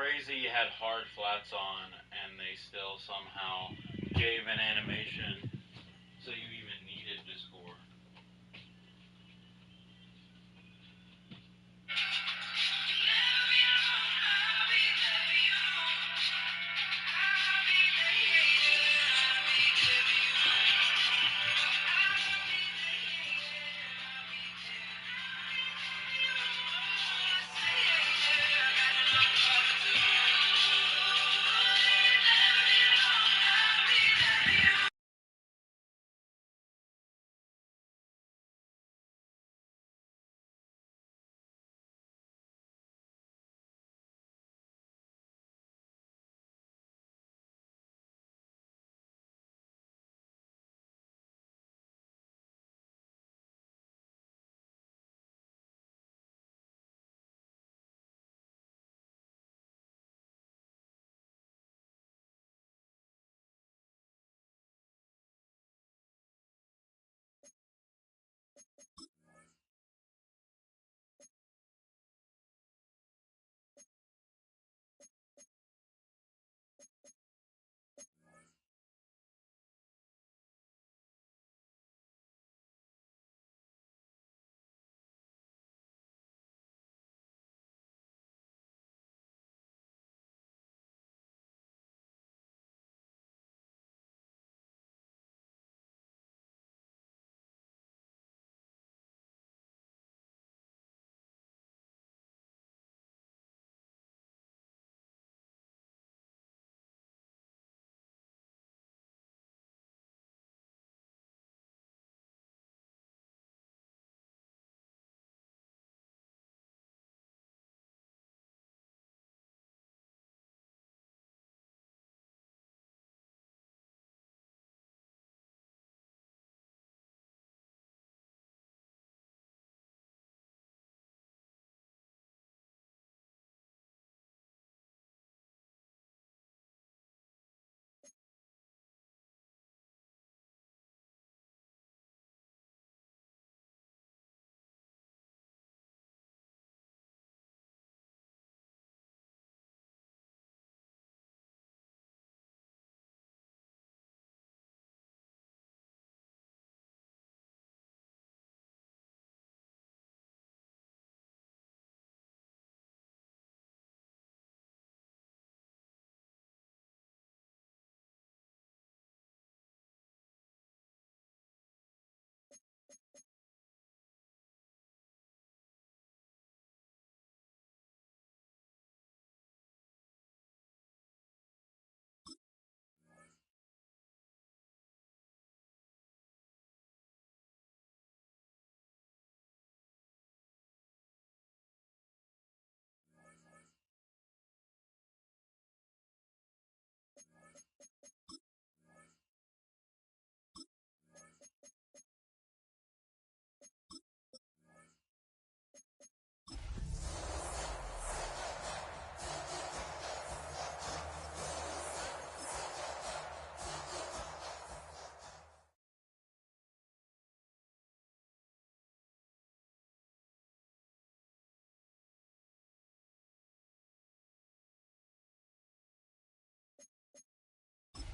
crazy you had hard flats on and they still somehow gave an animation so you even needed to score.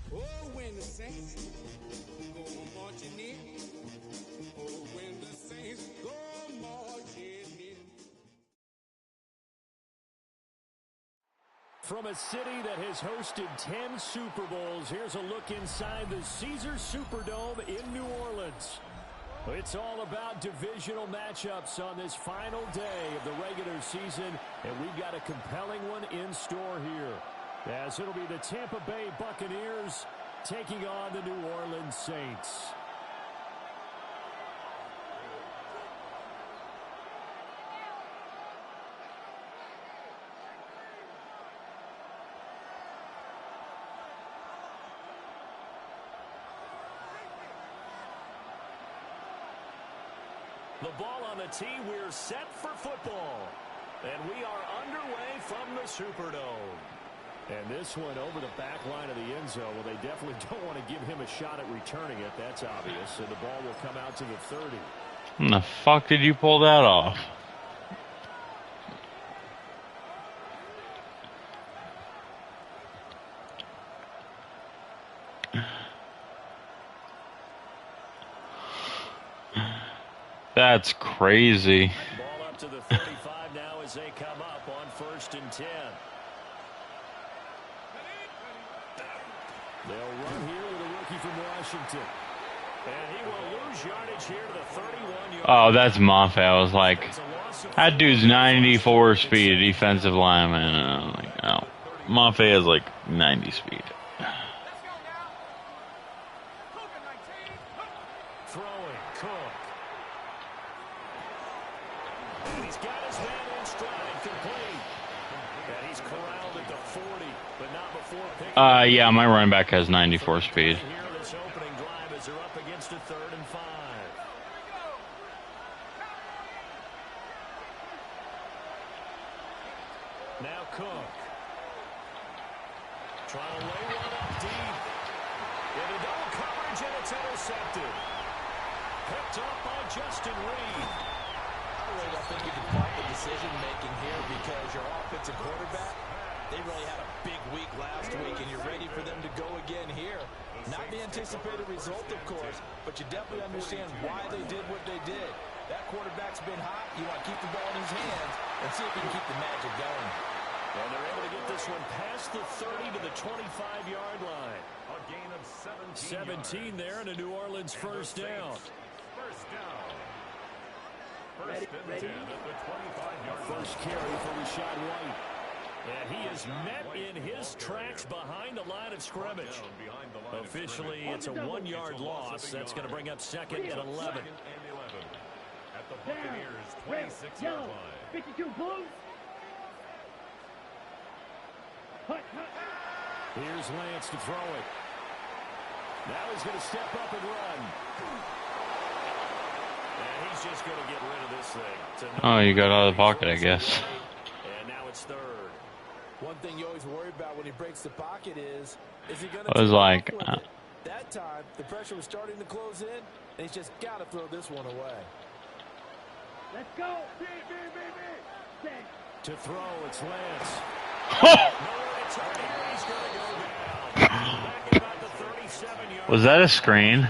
Oh, when the saints go marching in. Oh, when the saints go marching in. From a city that has hosted 10 Super Bowls, here's a look inside the Caesars Superdome in New Orleans. It's all about divisional matchups on this final day of the regular season, and we've got a compelling one in store here, as it'll be the Tampa Bay Buccaneers taking on the New Orleans Saints. The ball on the tee, we're set for football. And we are underway from the Superdome. And this one over the back line of the end zone. Well, they definitely don't want to give him a shot at returning it. That's obvious. So the ball will come out to the 30. When the fuck did you pull that off? That's crazy. Ball up to the 35 now as they come up on 1st and 10. They'll run here with a rookie from Washington. And he will lose yardage here to the 31-yard. Oh, that's Mafe. I was like, that dude's 94 speed, defensive lineman. And I'm like, oh, Mafe has like 90 speed. Throwing, Cook. And he's got his man in stride, complete. And he's corralled at the 40, but not before picking. Yeah, my running back has 94 speed. Here this opening drive as they're up against a 3rd and 5. Now Cook. Trying to lay one up deep. Into double coverage, and it's intercepted. Picked up by Justin Reed. I think you can fault the decision-making here because your offensive quarterback, they really had a big week last week, and you're ready for them to go again here. Not the anticipated result, of course, but you definitely understand why they did what they did. That quarterback's been hot. You want to keep the ball in his hands and see if he can keep the magic going. And they're able to get this one past the 30 to the 25-yard line. A gain of 17 there and a New Orleans first down. First down. First and 10 at the 25-yard line. First carry for Rashad White. And he is met in his tracks behind the line of scrimmage. Officially, it's a 1-yard loss. That's going to bring up 2nd and 11. At the Buccaneers' 26-yard line. 52 Blues. Here's Lance to throw it. Now he's going to step up and run. And he's just going to get rid of this thing. Oh, you got out of the pocket, I guess. And now it's 3rd. One thing you always worry about when he breaks the pocket is he going to I was like, that time, the pressure was starting to close in, and he's just got to throw this one away. Let's go. To throw, it's Lance. Nowhere to turn here. He's going to go down. Back at about the 37-yard. Was that a screen?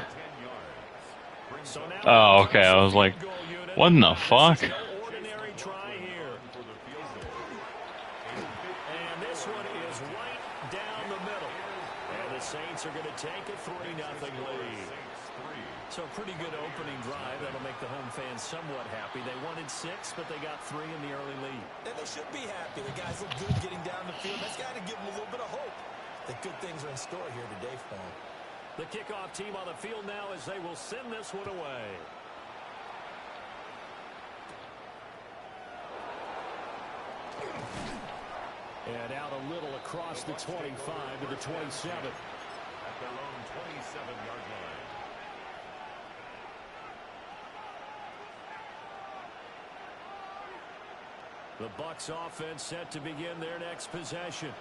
So now Oh, okay. I was like, what in the fuck? no ordinary try here. And this one is right down the middle. And the Saints are going to take a 3-0 lead. So a pretty good opening drive. That'll make the home fans somewhat happy. They wanted 6, but they got 3 in the early lead. And they should be happy. The guys look good getting down the field. That's got to give them a little bit of hope that good things are in store here today for them. The kickoff team on the field now as they will send this one away. And out a little across the 25 to the 27. At their own 27-yard line. The Bucs offense set to begin their next possession.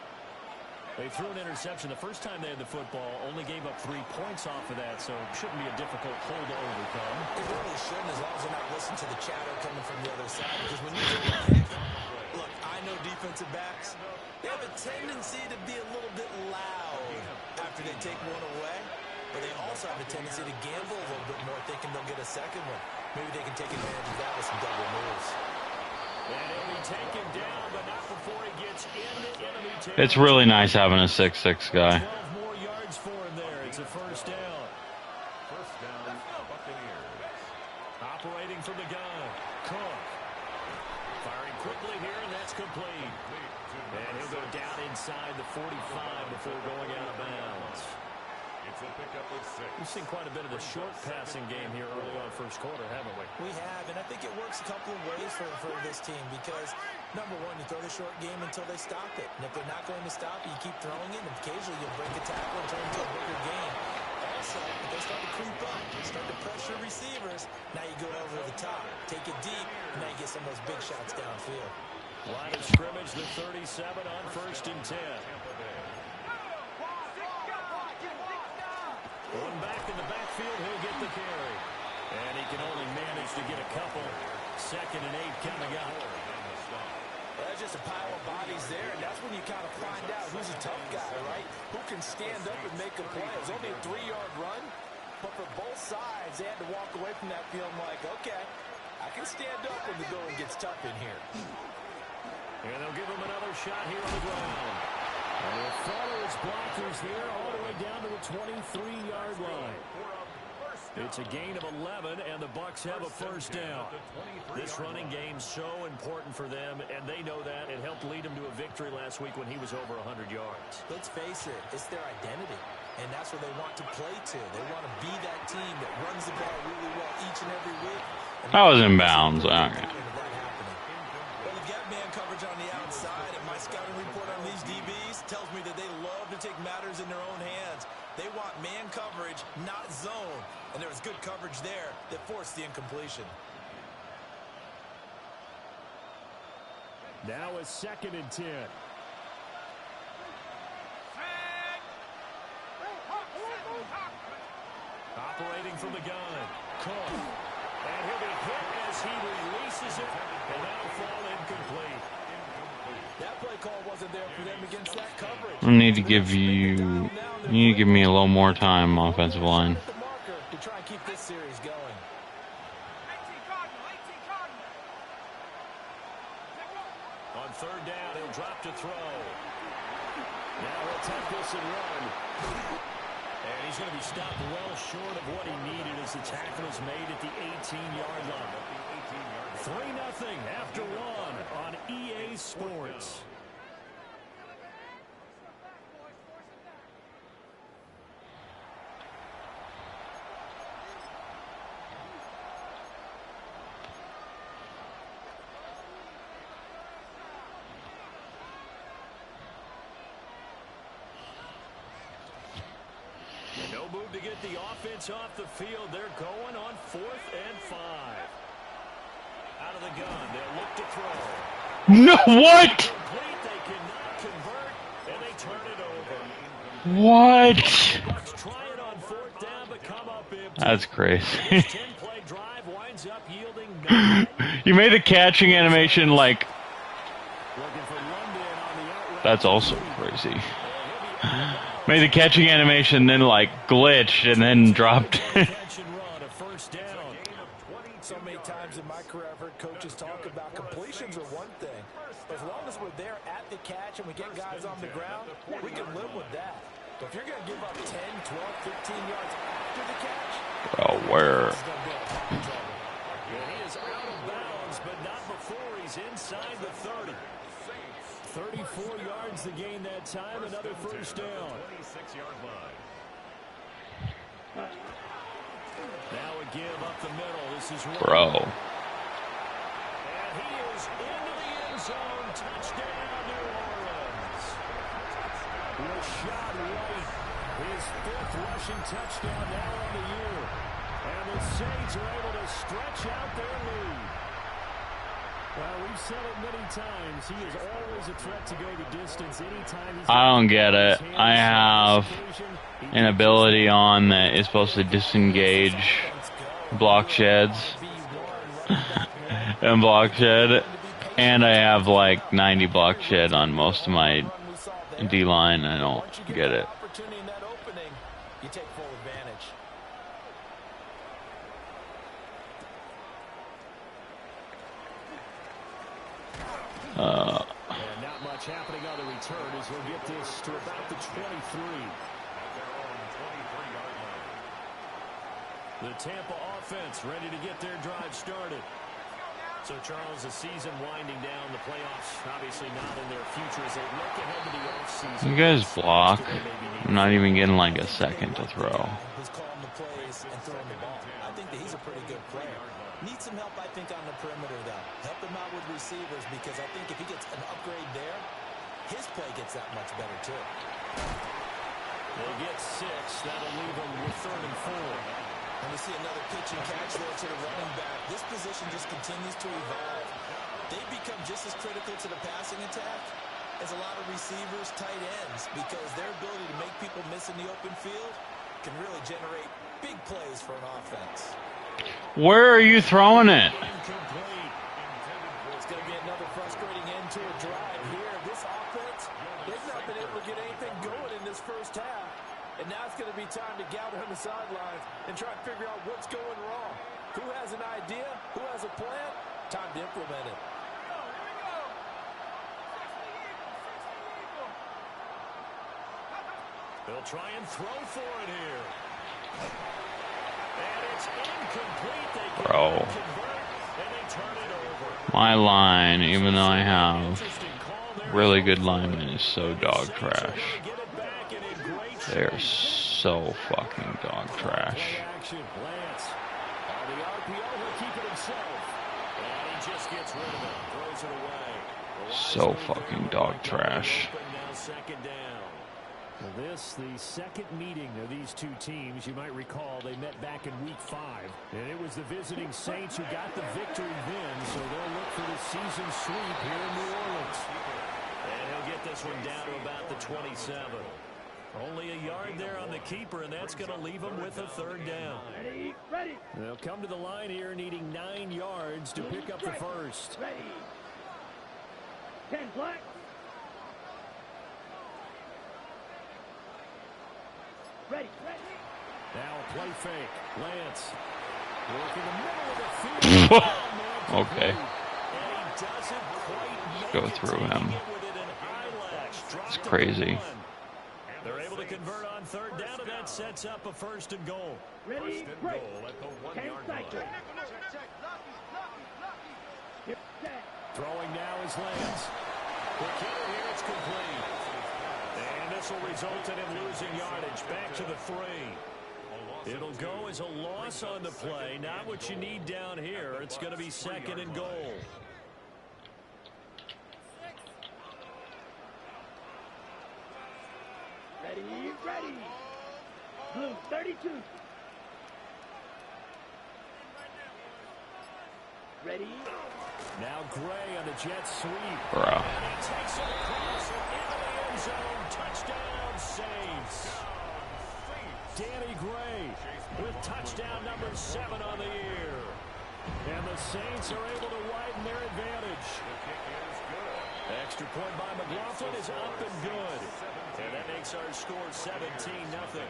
They threw an interception the first time they had the football, only gave up 3 points off of that, so it shouldn't be a difficult hole to overcome. It really shouldn't, as long as they're not listening to the chatter coming from the other side. Because when you take a pick, look, I know defensive backs, they have a tendency to be a little bit loud after they take one away. But they also have a tendency to gamble a little bit more, thinking they'll get a second one. Maybe they can take advantage of that with some double moves. And he'll be taken down, but not before he gets into enemy territory. It's really nice having a 6'6" guy. 12 more yards for him there. It's a first down. First down, Buccaneers. Operating from the gun. Cook. Firing quickly here, and that's complete. And he'll go down inside the 45 before going out of bounds. It's a pickup of 6. We've seen quite a bit of the short passing game here early on first quarter, haven't we? We have, and I think it works a couple of ways for this team because, number one, you throw the short game until they stop it. And if they're not going to stop it, you keep throwing it, and occasionally you'll break a tackle and turn it into a bigger game. Also, if they start to creep up, start to pressure receivers, now you go over the top, take it deep, and now you get some of those big shots downfield. Line of scrimmage, the 37 on 1st and 10. One back in the backfield, he'll get the carry. And he can only manage to get a couple. 2nd and 8 coming up. Well, there's just a pile of bodies there, and that's when you kind of find out who's a tough guy, right? Who can stand up and make a play. It was only a 3-yard run, but for both sides, they had to walk away from that feeling like, okay, I can stand up when the going gets tough in here. And they'll give him another shot here on the ground. And he'll follow his blockers there all the way down to the 23-yard line. It's a gain of 11, and the Bucs have a first down. This running game's so important for them, and they know that. It helped lead them to a victory last week when he was over 100 yards. Let's face it, it's their identity, and that's what they want to play to. They want to be that team that runs the ball really well each and every week. That was in bounds. Okay. Well, they've got man coverage on the outside, and my scouting report on these DBs tells me that they love to take matters in their own hands. They want man coverage, not zone. And there was good coverage there that forced the incompletion. Now a 2nd and 10. Operating from the gun. Cook. And he'll be hit as he releases it. And that'll fall incomplete. That play call wasn't there for them against that coverage. I need to give you need to give me a little more time, offensive line. To try and keep this series going. On 3rd down, he'll drop to throw. Now he'll take this and run. And he's going to be stopped well short of what he needed as the tackle is made at the 18-yard line. 3-0 after 1 on EA Sports. No move to get the offense off the field. They're going on 4th and 5. Out of the gun, they'll look to throw. No, what? Complete, they cannot convert, and they turn it over. What? Bucs try it on 4th down, but come up empty. That's crazy. This 10-play drive winds up yielding 9. You made the catching animation like. Looking for London on the outright. That's also crazy. Made the catching animation, then like glitched, and then dropped. Catch and run, a first down. So many times in my career I've heard coaches talk about completions are one thing. As long as we're there at the catch and we get guys on the ground, we can live with that. But if you're going to give up 10, 12, 15 yards after the catch, Oh, where? it's going to be a lot of trouble. And he is out of bounds, but not before he's inside the 30. 34 yards to gain that time, another first down. 26-yard line. Now a give up the middle. This is Bro. And he is into the end zone. Touchdown, New Orleans. Rashad White, his 5th rushing touchdown now on the year. And the Saints are able to stretch out their lead. Well, we've said it many times. He is always a threat to go the distance anytime he's... I don't get it. I have an ability on that is supposed to disengage block sheds and block shed, and I have like 90 block shed on most of my D-line. I don't get it. Opportunity in that opening, you take full advantage. And not much happening on the return as he'll get this to about the 23. The Tampa offense ready to get their drive started. So, Charles, the season winding down, the playoffs obviously not in their future as they look ahead to the offseason. You guys block. I'm not even getting like a second to throw. Who's calling the plays and throwing the ball. I think that he's a pretty good player. Needs some help, I think, on the perimeter, though. Help him out with receivers because I think if he gets an upgrade there, his play gets that much better, too. They get 6. That'll leave them with 3rd and 4. And we see another pitch and catch there to the running back. This position just continues to evolve. They become just as critical to the passing attack as a lot of receivers, tight ends, because their ability to make people miss in the open field can really generate big plays for an offense. Where are you throwing it? Incomplete. It's going to be another frustrating end to a drive here. This offense, they've not been able to get anything going in this first half. And now it's going to be time to gather on the sidelines and try and figure out what's going wrong. Who has an idea? Who has a plan? Time to implement it. They'll try and throw for it here. And it's incomplete. They Bro. convert, and they turn it over. My line, even though I have really good linemen, is so dog trash. They are so fucking dog trash. Action. Lance. On the RPO, he'll keep it himself. And he just gets rid of it. Throws it away. So fucking dog trash. Now second down. This, the second meeting of these two teams. You might recall they met back in week 5. And it was the visiting Saints who got the victory then. So they'll look for the season sweep here in New Orleans. And he'll get this one down to about the 27. Only a yard there on the keeper, and that's going to leave them with a third down. Ready. They'll come to the line here needing 9 yards to pick up the first. Ready. 10 black. Ready. Now a play fake. Lance. Work in the middle of the field. Okay. And he doesn't quite Go make it, through taking him. it within an eyelash. Dropped It's it crazy. at 1. They're able to convert on third down, and that sets up a first and goal. Ready. Break. 10 seconds. Throwing now is Lance. Quick hitter here, it's complete. And this will result in him losing yardage. Back to the 3. It'll go as a loss on the play. Not what you need down here. It's going to be second and goal. Ready. Blue 32. Ready. Now Gray on the jet sweep. Bruh. And he takes it across into the end zone. Touchdown, Saints. Danny Gray with touchdown number 7 on the year. And the Saints are able to widen their advantage. Extra point by McLaughlin is up and good. And that makes our score 17-0.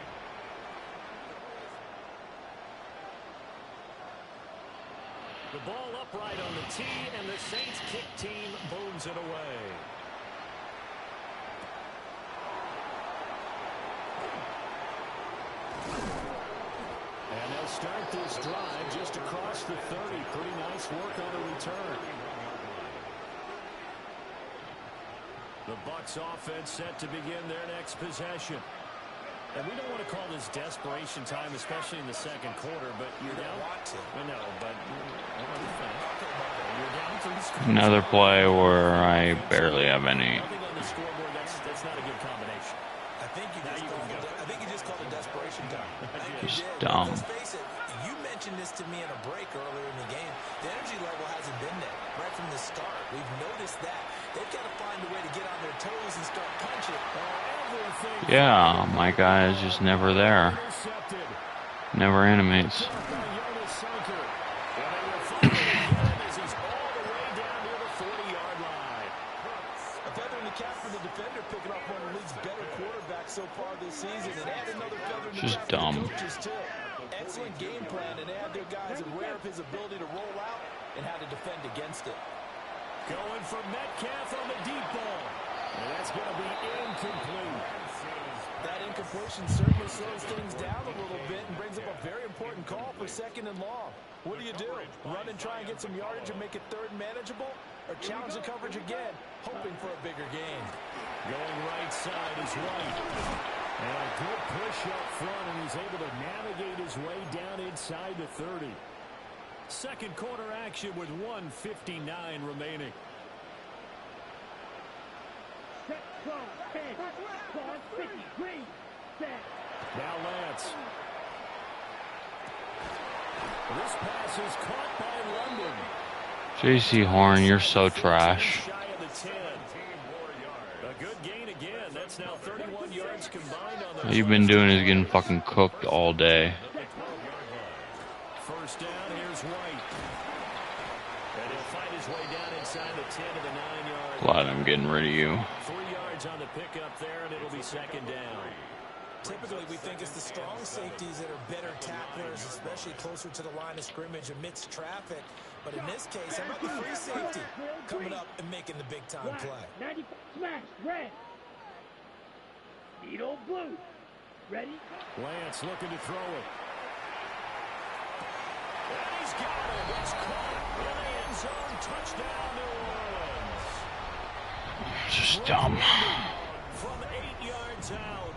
The ball upright on the tee, and the Saints kick team booms it away. And they'll start this drive just across the 30. Pretty nice work on the return. The Bucs offense set to begin their next possession. And we don't want to call this desperation time, especially in the second quarter, but you're down. I know, but you're down 3 scores. Another play where I barely have any. Nothing on the scoreboard, that's not a good combination. I think you just called it desperation time. Just dumb. Let's face it, you mentioned this to me in a break earlier in the game. The energy level hasn't been there right from the start. We've noticed that. They've got to find a way to get on their toes and start punching. Yeah, my guy is just never there. Never animates. A feather in the cap for the defender, picking up one of the league's better quarterbacks so far this season, and add another feather in the Just cap dumb. for the coaches too. Excellent game plan, and add their guys aware of his ability to roll out and how to defend against it. Going for Metcalf on the deep ball. And that's going to be incomplete. That incompletion certainly slows things down a little bit and brings up a very important call for second and long. What do? Run and try and get some yardage and make it third manageable? Or challenge the coverage again, hoping for a bigger gain? Going right side is White. And a good push up front, and he's able to navigate his way down inside the 30. Second quarter action with 1:59 remaining. Set, 12, 10, 12, 50, green, set. Now Lance. This pass is caught by London. JC Horn, you're so trash. Shy of the 10. A good gain again. That's now 31 yards combined on All the you've been doing is getting fucking cooked all day. First down, here's White. And he'll fight his way down inside the 10 to the 9-yard. Glad I'm getting rid of you. 3 yards on the pickup there, and it'll be second down. Typically, we think it's the strong safeties that are better tacklers, especially closer to the line of scrimmage amidst traffic. But in this case, how about the free safety coming up and making the big-time play? 95 smash, red. Needle blue. Ready? Lance looking to throw it. And he's got it. It's caught in the end zone. Touchdown, New Orleans. Just dumb. From 8 yards out.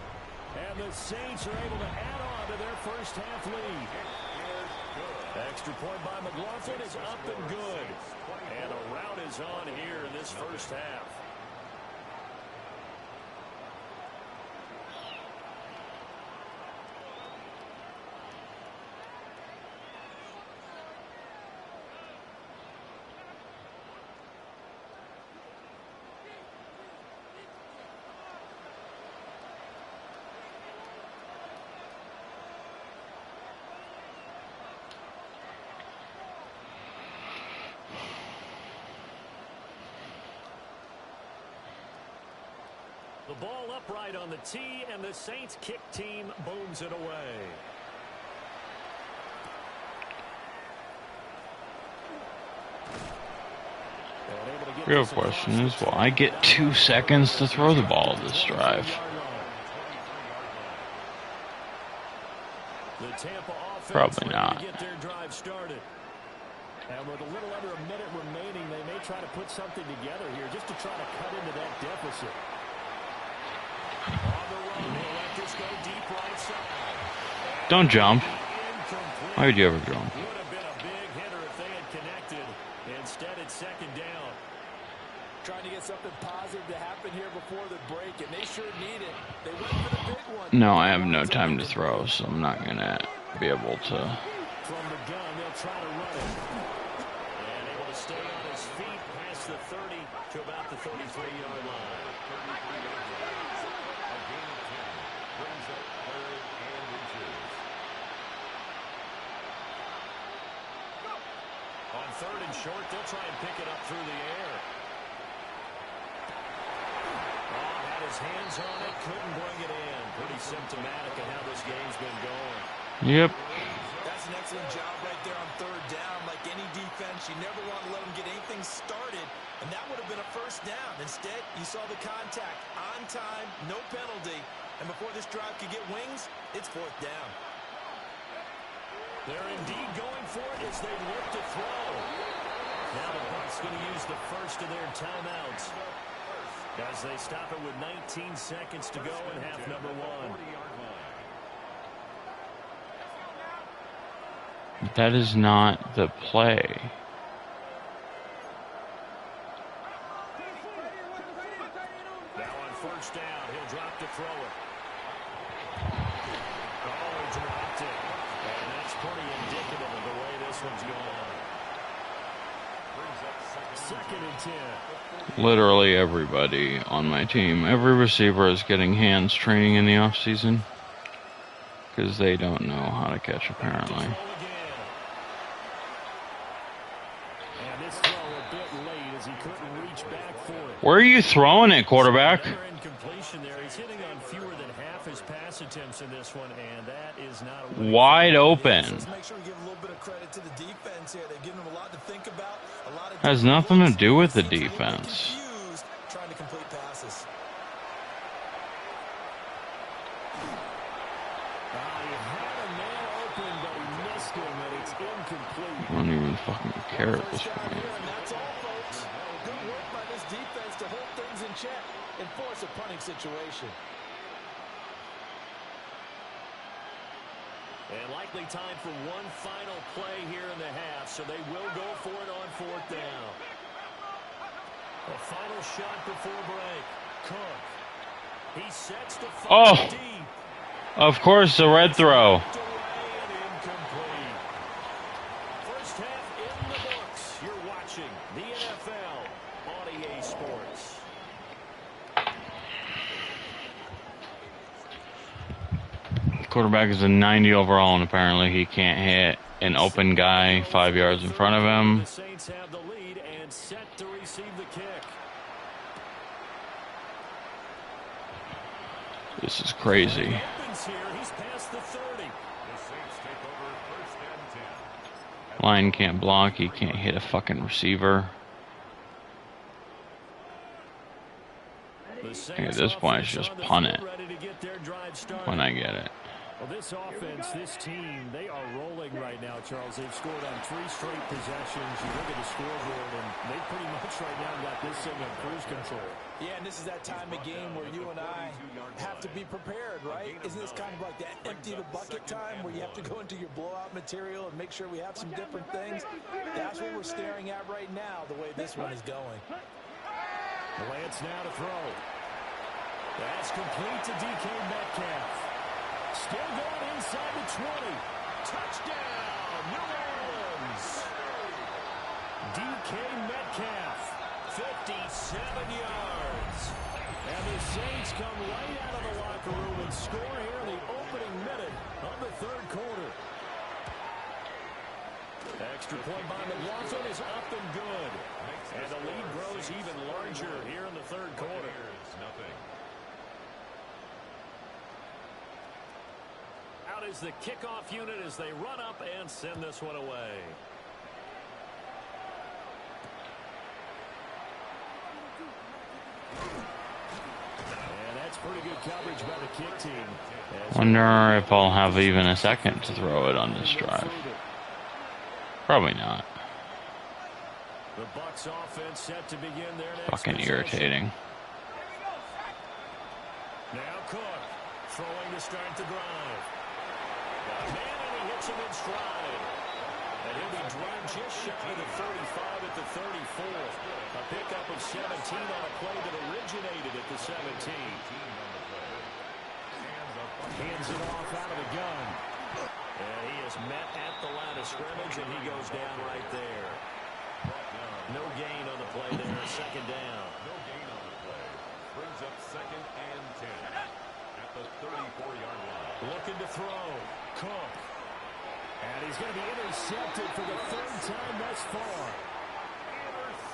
And the Saints are able to add on to their first half lead. Extra point by McLaughlin is up and good. And a rout is on here in this first half. The ball upright on the tee, and the Saints kick team booms it away. Real question is, will I get 2 seconds to throw the ball this drive? Probably not. Get their drive started. And with a little under a minute remaining, they may try to put something together here just to try to cut into that deficit. On the run, he'll let this go deep right side. Don't jump. Why would you ever jump? Would have been a big hitter if they had connected. Instead, it's second down. Trying to get something positive to happen here before the break, and they sure need it. They went for the big one. No, I have no time to throw, so I'm not going to be able to. From the gun, they'll try to run it. And able to stay on his feet past the 30 to about the 33-yard line. On third and short, they'll try and pick it up through the air. Oh, had his hands on it, couldn't bring it in. Pretty symptomatic of how this game's been going. Yep. That's an excellent job right there on third down. Like any defense, you never want to let them get anything started, and that would have been a first down. Instead, you saw the contact on time, no penalty, and before this drive could get wings, it's fourth down. They're indeed going for it as they look to throw. Now the Bucs going to use the first of their timeouts as they stop it with 19 seconds to go in half number one. That is not the play. Now on first down, he'll drop to throw it. Oh, he dropped it. And that's pretty indicative of the way this one's going. Second and 10. Literally everybody on my team, every receiver is getting hands training in the offseason because they don't know how to catch, apparently. Where are you throwing it, quarterback? He's hitting on fewer than half his pass attempts in this one, and that is not a wide open. Let's make sure we give a little bit of credit to the defense here. They've given them a lot to think about. A lot of has nothing to do with the defense. Trying to complete passes. He had a man open, but he missed him, and it's incomplete. I don't even fucking care at this point. And that's all, folks. Good work by this defense to hold things in check and force a punting situation. And likely time for one final play here in the half, so they will go for it on fourth down. A final shot before break. Cook. He sets the fire deep. Of course, the red throw. First half in the books. You're watching the NFL on EA Sports. Quarterback is a 90 overall, and apparently he can't hit an open guy 5 yards in front of him. The Saints have the lead and set to receive the kick. This is crazy. Open yards here. He's past the 30. The Saints take over first and 10. Line can't block. He can't hit a fucking receiver. The At Saints this point, it's offense just on the punt field, it ready to get their drive started. when I get it. Well, this offense, this team, they are rolling right now, Charles. They've scored on 3 straight possessions. You look at the scoreboard, and they pretty much right now got this thing on cruise control. Yeah, and this is that time of game where you and I have to be prepared, right? Isn't this kind of like that empty the bucket time where you have to go into your blowout material and make sure we have some different things? That's what we're staring at right now, the way this one is going. Lance now to throw. That's complete to DK Metcalf. Still going inside the 20. Touchdown, New Orleans. DK Metcalf, 57 yards. And the Saints come right out of the locker room and score here in the opening minute of the third quarter. Extra point by McLaughlin is up and good. And the lead grows even larger here in the third quarter. Nothing. Out is the kickoff unit as they run up and send this one away. And that's pretty good coverage by the kick team. Wonder if I'll have even a second to throw it on this drive. Probably not. The Bucs offense set to begin their next Fucking possession. irritating. Now Cook throwing to start the drive. Got a man and he hits him in stride. And he'll be dragged just shy of the 35 at the 34. A pickup of 17 on a play that originated at the 17. Hands it off out of the gun. And he is met at the line of scrimmage, and he goes down right there. No gain on the play there, second down. No gain on the play. Brings up second and 10 at the 34-yard line. Looking to throw. Cook. And he's going to be intercepted for the third time thus far.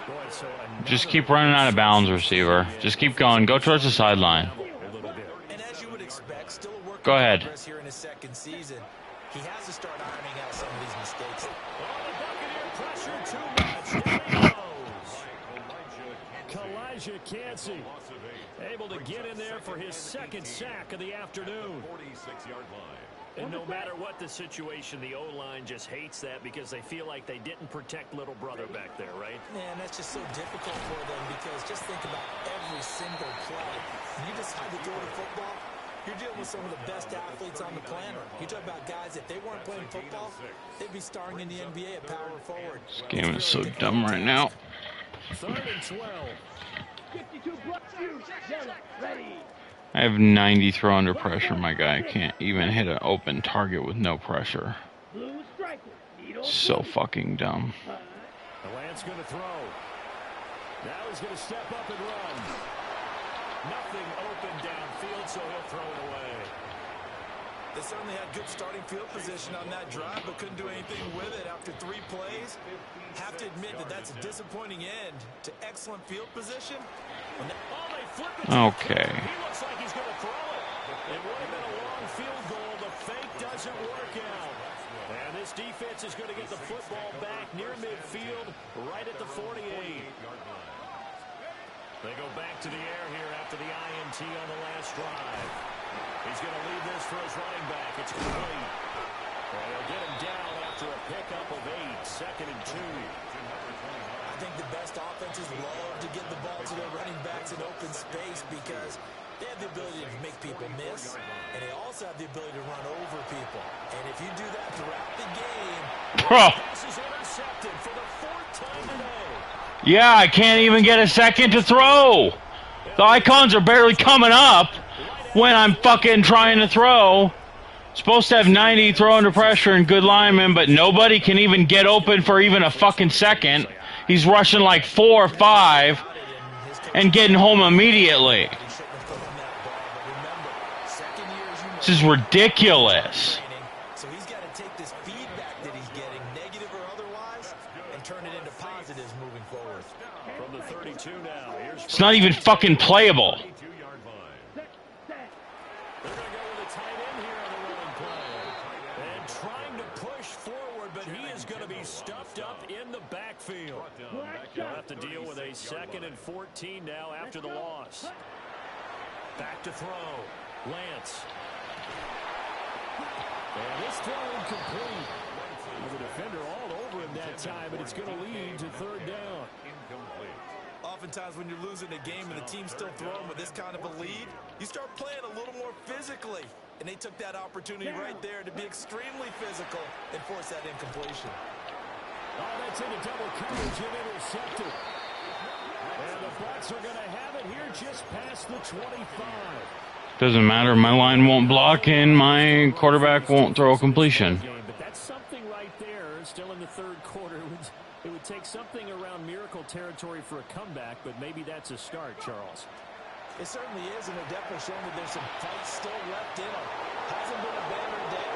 Boy, so Just keep running out of bounds, receiver. Just keep going. Go towards the sideline. And as you would expect, still a work Go in ahead. progress here in his second season. He has to start ironing out some of these mistakes. Oh, the Buccaneer pressure too much. There he goes. Kalijah Kancey able to get in there for his second sack of the afternoon. 46-yard line. And no matter what the situation, the O-line just hates that because they feel like they didn't protect little brother back there, right? Man, that's just so difficult for them because just think about every single play. When you decide to throw the football, you're dealing with some of the best athletes on the planet. You talk about guys, if they weren't playing football, they'd be starring in the NBA at power forward. This game is so dumb right now. Third and 12. 52 blocks, you, yellow, ready. I have 90 throw under pressure. My guy can't even hit an open target with no pressure. Blue striker, needle. So fucking dumb. The Lance going to throw. Now he's going to step up and run. Nothing open downfield, so he'll throw it away. They certainly had good starting field position on that drive, but couldn't do anything with it after 3 plays. Have to admit that that's a disappointing end to excellent field position. Okay. He looks like he's going to throw it. It would have been a long field goal. The fake doesn't work out. And this defense is going to get the football back near midfield, right at the 48. They go back to the air here after the INT on the last drive. He's going to leave this for his running back. It's complete. Well, they'll get him down after a pickup of 8, second and 2. I think the best offenses love to get the ball to their running backs in open space because they have the ability to make people miss, and they also have the ability to run over people. And if you do that throughout the game, Pass is intercepted for the 4th time today. Yeah, I can't even get a second to throw. The icons are barely coming up when I'm fucking trying to throw. Supposed to have 90 throw under pressure and good linemen, but nobody can even get open for even a fucking second. He's rushing like 4 or 5 and getting home immediately. This is ridiculous. So he's got to take this feedback that he's getting, negative or otherwise, and turn it into positives moving forward. From the 32 now, here's It's not even fucking playable. 22-yard line. They're going to go with a tight end backfield. They'll have to deal with a 2nd and 14 now after the loss. Back to throw. Lance. And this throw incomplete. The defender all over him that time, but it's going to lead to 3rd down. Oftentimes when you're losing a game and the team's still throwing with this kind of a lead, you start playing a little more physically. And they took that opportunity right there to be extremely physical and force that incompletion. Oh, that's into double coverage and intercepted. And the Bucs are going to have it here just past the 25. Doesn't matter. My line won't block and my quarterback won't throw a completion. But that's something right there. Still in the 3rd quarter. It would take something around miracle territory for a comeback, but maybe that's a start, Charles. It certainly is, and they're definitely showing that there's some fight still left in them. Hasn't been a banner day.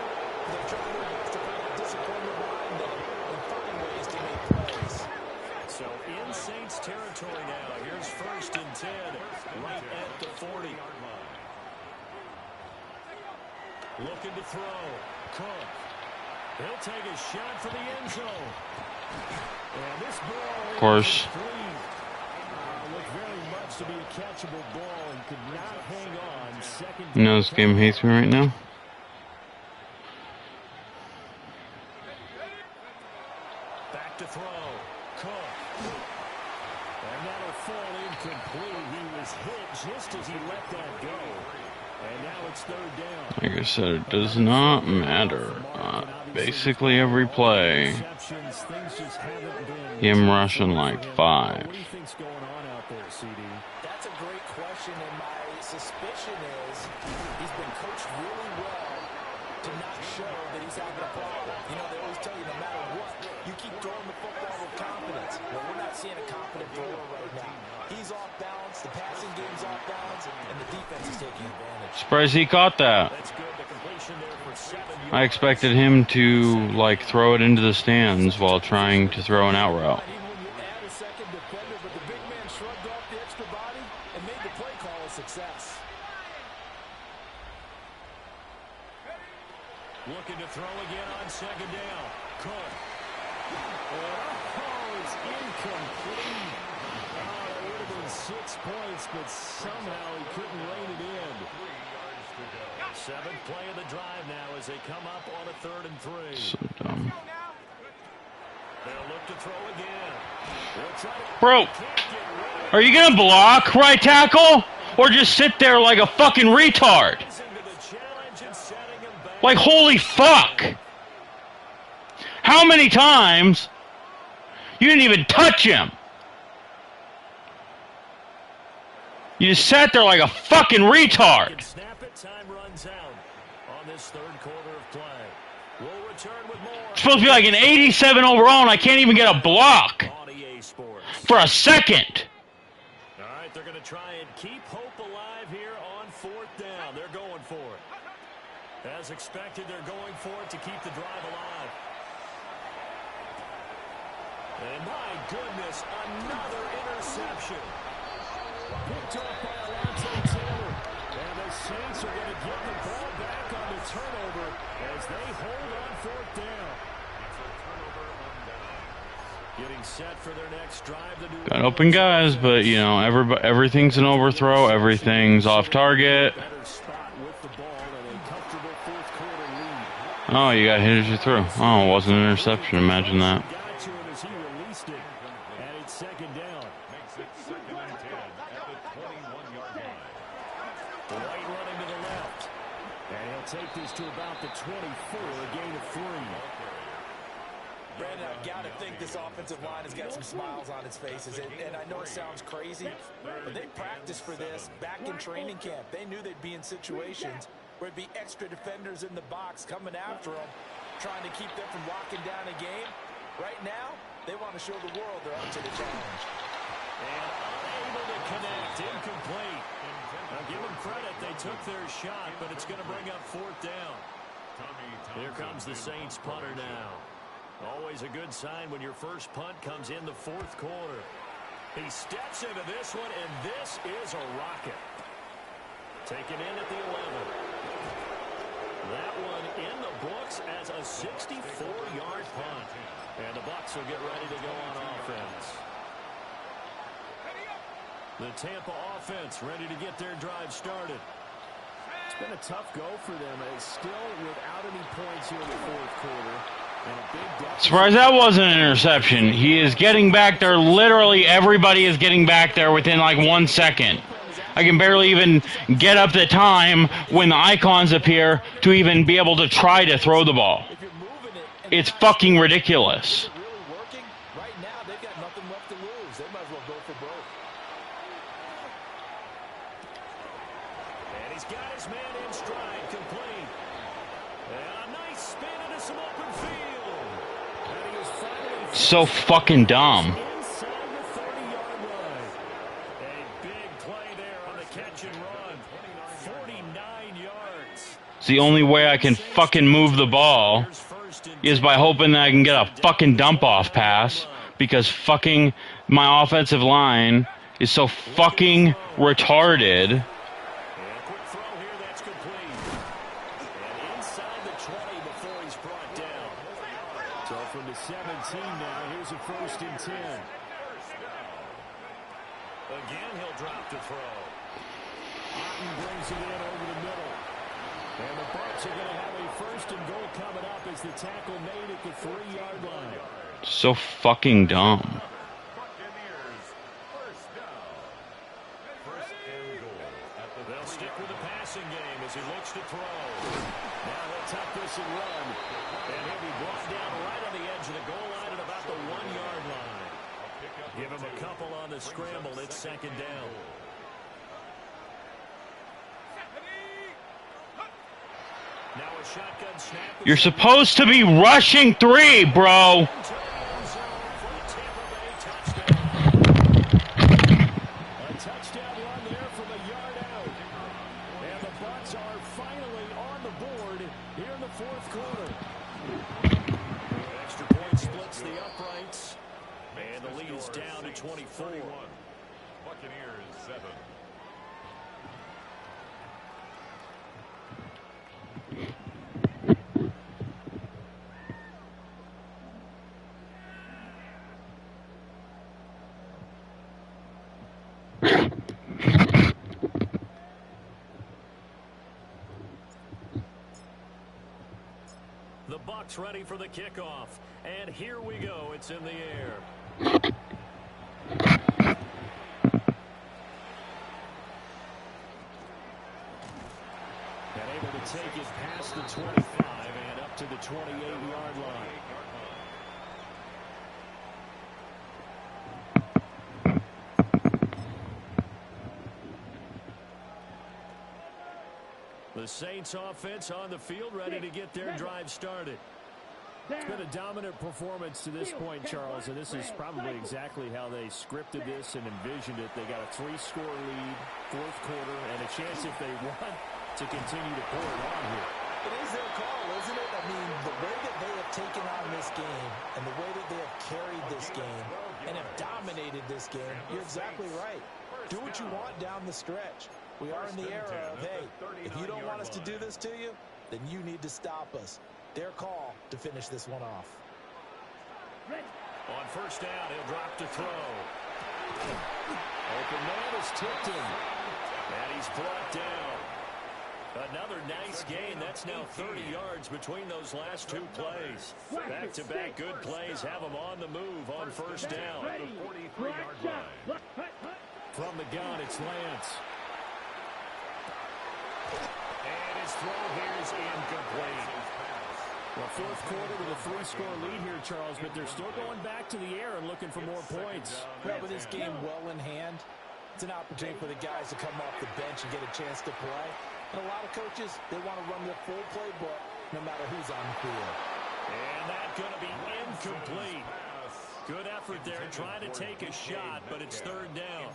They're trying their best to kind of disappoint the line and find ways to make plays. So in Saints territory now. Here's 1st and 10, right at the 40. Looking to throw. Cook. He'll take a shot for the end zone. And this ball, of course, looked very much to be a catchable ball and could not hang on. 2nd you know this game hates me right now. Back to throw. Cook. And that'll fall incomplete. He was hit just as he let that go. And now it's 3rd down. Like I said, it does not matter. Basically every play, him rushing like 5. What do you think's going on out there, CD? That's a great question, and my suspicion is he's been coached really well to not show that he's having a problem. You know, they always tell you no matter what, you keep throwing the football with confidence. Well, we're not seeing a confident thrower right now. He's off balance, the passing game's off balance, and the defense is taking advantage. Surprised he caught that. That's good. The completion there for 7 yards. I expected him to like throw it into the stands while trying to throw an out route. Even when you add a second defender, but the big man shrugged off the extra body and made the play call a success. Looking to throw again on 2nd down. Cook. Oh, it's incomplete. Oh, it would have been 6 points, but somehow he couldn't rein it in. 7th play of the drive now as they come up on a 3rd and 3. So dumb. They'll look to throw again. Bro, are you going to block right tackle? Or just sit there like a fucking retard? Like, holy fuck. How many times you didn't even touch him? You just sat there like a fucking retard. Snap it. Time runs out on this 3rd quarter of play. We'll return with more. It's supposed to be like an 87 overall, and I can't even get a block for a second. All right, they're going to try and keep hope alive here on 4th down. They're going for it. As expected, they're going for it to keep the drive alive. And my goodness, another interception. Picked off by Alonzo Taylor. And the Saints are going to get the ball back on the turnover as they hold on 4th down. Getting set for their next drive. Got open guys, but, you know, everything's an overthrow. Everything's off target. Oh, you got hit as you threw. Oh, it wasn't an interception. Imagine that. Take this to about the 24, a gain of 3. Brandon, I've got to think this offensive line has got some smiles on its faces. And I know it sounds crazy, but they practiced for this back in training camp. They knew they'd be in situations where it'd be extra defenders in the box coming after them, trying to keep them from locking down a game. Right now, they want to show the world they're up to the challenge. And able to connect, incomplete. Now give them credit, they took their shot, but it's going to bring up 4th down. Here comes the Saints punter now. Always a good sign when your first punt comes in the 4th quarter. He steps into this one, and this is a rocket. Taken in at the 11. That one in the books as a 64-yard punt. And the Bucs will get ready to go on offense. The Tampa offense ready to get their drive started. It's been a tough go for them. It's still without any points here in the fourth quarter. And a big deficit. Surprised that wasn't an interception. He is getting back there. Literally everybody is getting back there within like 1 second. I can barely even get up the time when the icons appear to even be able to try to throw the ball. It's fucking ridiculous. Really working? Right now, they've got nothing left to lose. They might as well go for broke. And he's got his man in stride, complete. And a nice spin into some open field. And he is finally So fucking dumb. inside the 30-yard line. A big play there on the catch and run. 49 yards. It's the only way I can fucking move the ball Here's first and is by hoping that I can get a fucking dump-off pass because fucking my offensive line is so fucking retarded. And a quick throw here, that's complete. And inside the 20 before he's brought down. So from the 17 now, here's a first and 10. Again, he'll drop to throw. Otten brings it in over the middle. And the Bucs are going to have a first and goal coming up as the tackle made at the 3-yard line. So fucking dumb. Buccaneers, first down. First and goal at the They'll stick with the passing game as he looks to throw. Now he'll tuck this and run. And he'll be brought down right on the edge of the goal line at about the 1-yard line. Give him a couple on the scramble. It's second down. Now a shotgun snap. You're supposed to be rushing 3, bro. A touchdown run there from a yard out. And the Bucs are finally on the board here in the fourth quarter. Extra point splits the uprights. And the lead is down to 24. Buccaneers 7. The Bucs ready for the kickoff. And here we go. It's in the air. And able to take it past the 25 and up to the 28-yard line. The Saints offense on the field ready to get their drive started. It's been a dominant performance to this point, Charles, and this is probably exactly how they scripted this and envisioned it. They got a 3-score lead, fourth quarter, and a chance if they want to continue to pour it on here. It is their call, isn't it? I mean, the way that they have taken on this game and the way that they have carried this game and have dominated this game, you're exactly right. Do what you want down the stretch. We are in the era of, hey, if you don't want us to do this to you, then you need to stop us. Their call to finish this one off. On first down, he'll drop to throw. Open man is tipped in. And he's brought down. Another nice gain. That's now 30 yards between those last two plays. Back-to-back good plays have them on the move on first down. The 43-yard line. From the gun, it's Lance. And his throw here is incomplete. Well, fourth quarter with a 3-score lead here, Charles, but they're still going back to the air and looking for more points. Well, with this game well in hand, it's an opportunity for the guys to come off the bench and get a chance to play. And a lot of coaches, they want to run the full playbook no matter who's on the field. And that's going to be incomplete. Good effort there, trying to take a shot, but it's third down.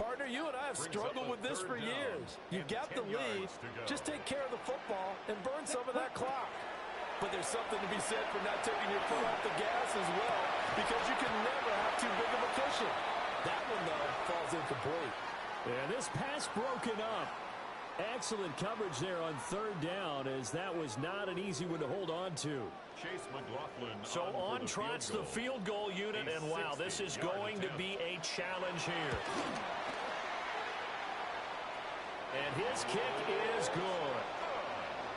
Partner, you and I have struggled with this for years. You've got the lead. Just take care of the football and burn some of that clock. But there's something to be said for not taking your foot off the gas as well, because you can never have too big of a cushion. That one, though, falls incomplete. And this pass broken up. Excellent coverage there on third down, as that was not an easy one to hold on to. Chase McLaughlin So on trots the field goal unit, and wow, this is going to be a challenge here. And his kick is good.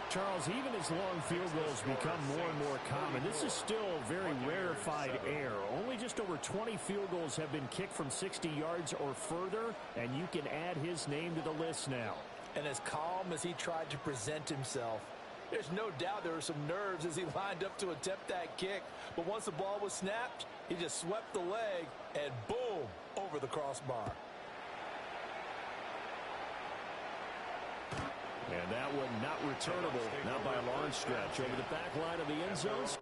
Charles, even as long field goals become more and more common, this is still very rarefied air. Only just over 20 field goals have been kicked from 60 yards or further, and you can add his name to the list now. And as calm as he tried to present himself, there's no doubt there were some nerves as he lined up to attempt that kick. But once the ball was snapped, he just swept the leg and boom, over the crossbar. And that one not returnable, not by a long stretch. Over the back line of the end zone.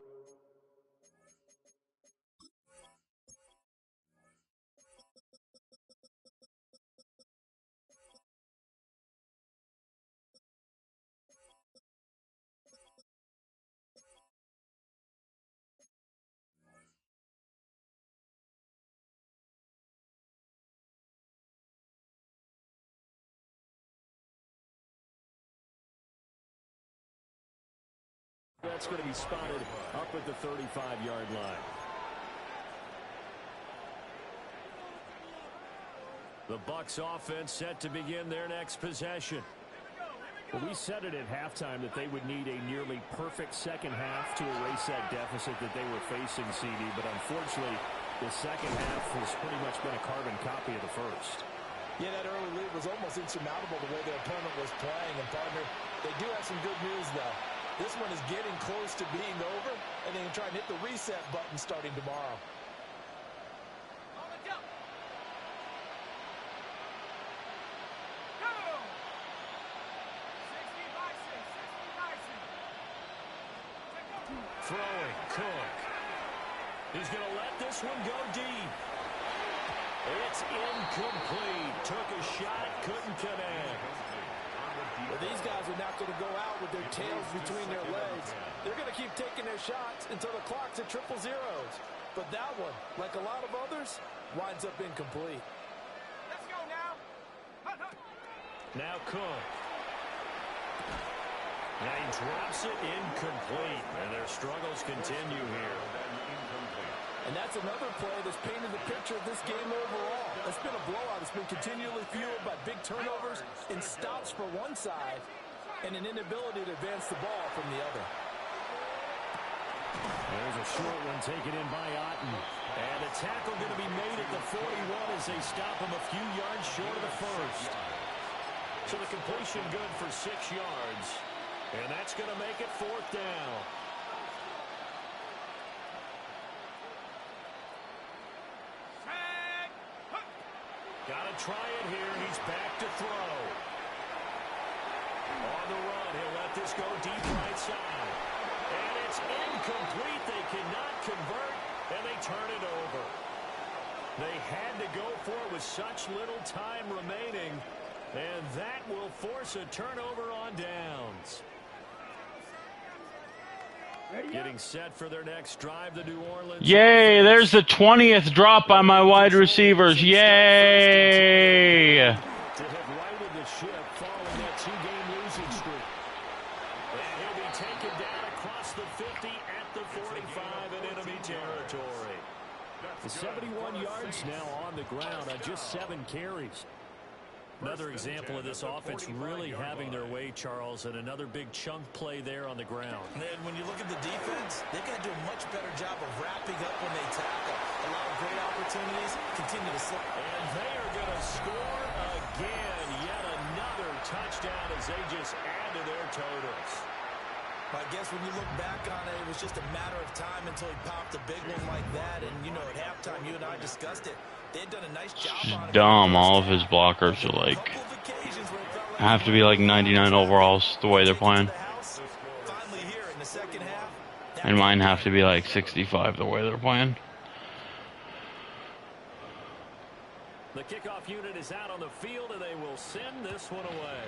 That's going to be spotted up at the 35-yard line. The Bucs offense set to begin their next possession. Well, we said it at halftime that they would need a nearly perfect second half to erase that deficit that they were facing, CD. But unfortunately, the second half has pretty much been a carbon copy of the first. Yeah, that early lead was almost insurmountable the way their opponent was playing. And, partner, they do have some good news, though. This one is getting close to being over, and they can try and hit the reset button starting tomorrow. Throwing, Cook. He's going to let this one go deep. It's incomplete. Took a shot, couldn't connect. Well, these guys are not going to go out with their tails between their legs. They're going to keep taking their shots until the clock's at triple zeros. But that one, like a lot of others, winds up incomplete. Let's go now. Now Cook. Now he drops it incomplete. And their struggles continue here. And that's another play that's painted the picture of this game overall. It's been a blowout. It's been continually fueled by big turnovers and stops for one side and an inability to advance the ball from the other. There's a short one taken in by Otten. And a tackle going to be made at the 41 as they stop him a few yards short of the first. So the completion good for 6 yards. And that's going to make it fourth down. Got to try it here. He's back to throw. On the run, he'll let this go deep right side. And it's incomplete. They cannot convert, and they turn it over. They had to go for it with such little time remaining, and that will force a turnover on downs. Getting set for their next drive, the New Orleans. Yay, there's the 20th drop by my wide receivers. Yay! To have righted the ship following that 2-game losing streak. And he'll be taken down across the 50 at the 45 in enemy territory. The 71 yards now on the ground on just 7 carries. Another example of this offense really having their way, Charles, and another big chunk play there on the ground. And when you look at the defense, they've got to do a much better job of wrapping up when they tackle. A lot of great opportunities continue to slip. And they are going to score again. Yet another touchdown as they just add to their totals. I guess when you look back on it, it was just a matter of time until he popped a big one like that. And, you know, at halftime, you and I discussed it. They had done a nice job on it. Dumb. All of his blockers are like, have to be like 99 overalls the way they're playing. And mine have to be like 65 the way they're playing. The kickoff unit is out on the field, and they will send this one away.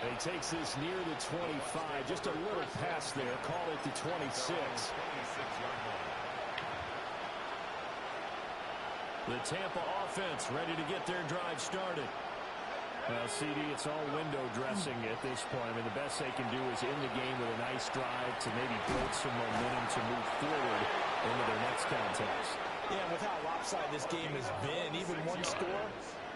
He takes this near the 25. Just a little pass there. Call it the 26. The Tampa offense ready to get their drive started. Well, CD, it's all window dressing at this point. I mean, the best they can do is end the game with a nice drive to maybe build some momentum to move forward into their next contest. Yeah, with how lopsided this game has been, even one score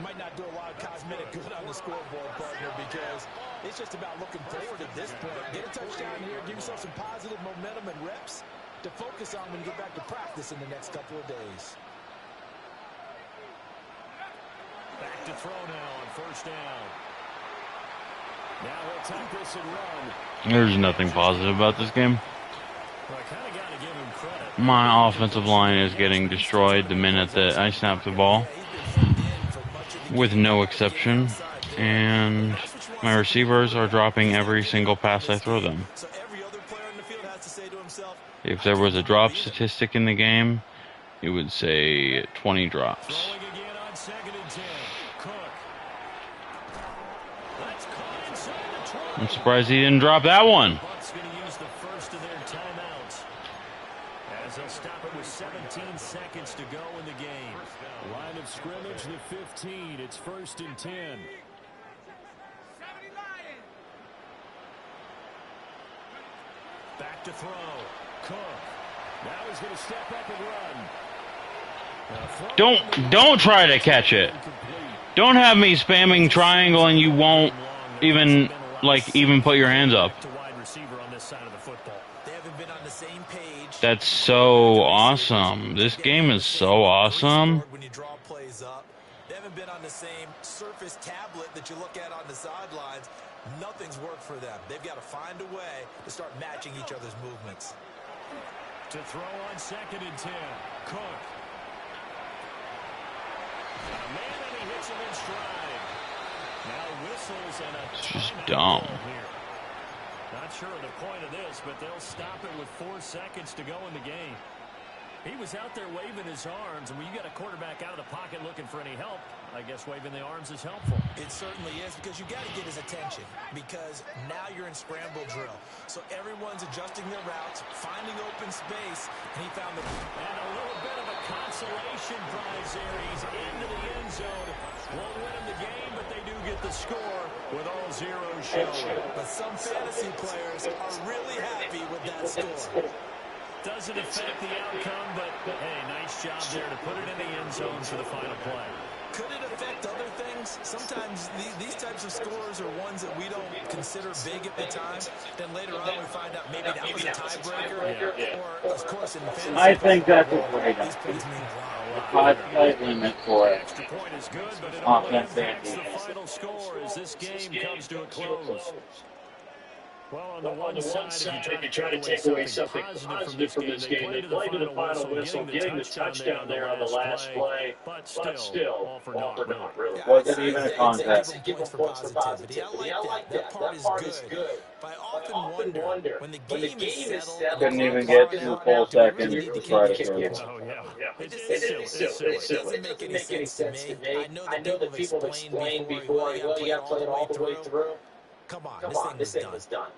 might not do a lot of cosmetic good on the scoreboard, partner, because it's just about looking forward at this point. Get a touchdown here, give yourself some positive momentum and reps to focus on when you get back to practice in the next couple of days. Back to throw now on first down. Now he'll take this and run. There's nothing positive about this game. Well, I kind of got to give him credit. My offensive line is getting destroyed the minute that I snap the ball, with no exception, and my receivers are dropping every single pass I throw them. So every other player in the field has to say to himself, If there was a drop statistic in the game, it would say 20 drops. Throwing again on 2nd and 10. Cook. That's caught inside the 20. I'm surprised he didn't drop that one. Bucs going to use the first of their timeouts, as they'll stop it with 17 seconds to go in the game. Line of scrimmage, the 15. It's 1st and 10. Back to throw. Cook. Now he's going to step up and run. Don't try to catch it. Don't have me spamming triangle and you won't even put your hands up. they haven't been on the same page. That's so awesome. This game is so awesome. When you draw plays up, they haven't been on the same Surface tablet that you look at on the sidelines. Nothing's worked for them. They've got to find a way to start matching each other's movements. To throw on 2nd and 10. Cook. A man, and he hits him in stride. Now whistles and a It's just timeout dumb. here. Not sure of the point of this, but they'll stop it with 4 seconds to go in the game. He was out there waving his arms, and when you got a quarterback out of the pocket looking for any help, I guess waving the arms is helpful. It certainly is, because you got to get his attention, because now you're in scramble drill. So everyone's adjusting their routes, finding open space, and he found the... And a little bit of a consolation prize there. He's into the end zone. Won't win him the game, but they do get the score with all zeros showing. But some fantasy players are really happy with that score. Doesn't affect the outcome, but hey, nice job there to put it in the end zone for the final play. Could it affect other things? Sometimes these types of scores are ones that we don't consider big at the time. Then later on we find out maybe that was a tiebreaker. Or, of course, in fantasy, I think that's a great these plays mean a lot. 5-play limit for it. Extra point is good, but it only Offense and impacts the defense. final score as this game comes to a close. Well, on the one side, if you try to take away something positive from this game, they played to the final whistle, getting the touchdown there on the last play, but still, all for naught, really. Yeah, Wasn't I'd even a say contest. give them points for positivity. I like that. That part is good. But I often wonder, when the game is settled, Couldn't even get 2 full seconds to try to throw it. Oh, yeah. It doesn't make any sense to me. I know that people have explained before, you got to play it all the way through. Come on, this thing is done.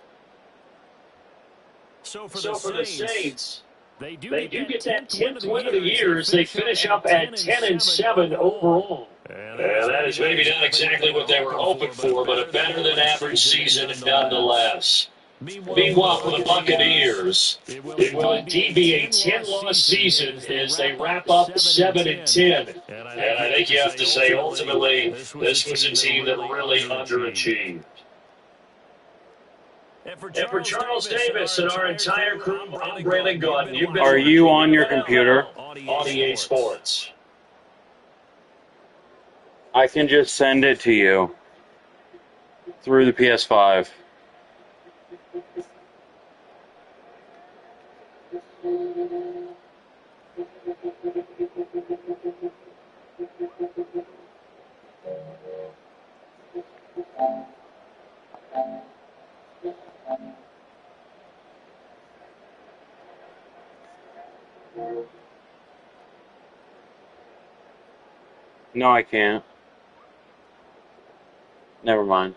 So for the Saints, they do get that 10th win of the year as they finish up at 10-7 overall. And That is maybe not exactly what they were hoping for, but a better than average season nonetheless. Meanwhile, for the Buccaneers, it will indeed be a 10-loss season as they wrap up 7-10. And I think you have to say, ultimately, this was a team that really underachieved. And for Charles Davis and our entire crew, I'm Brandon Gordon. You've been Are you on your computer? on EA Sports. I can just send it to you through the PS5. No, I can't. Never mind.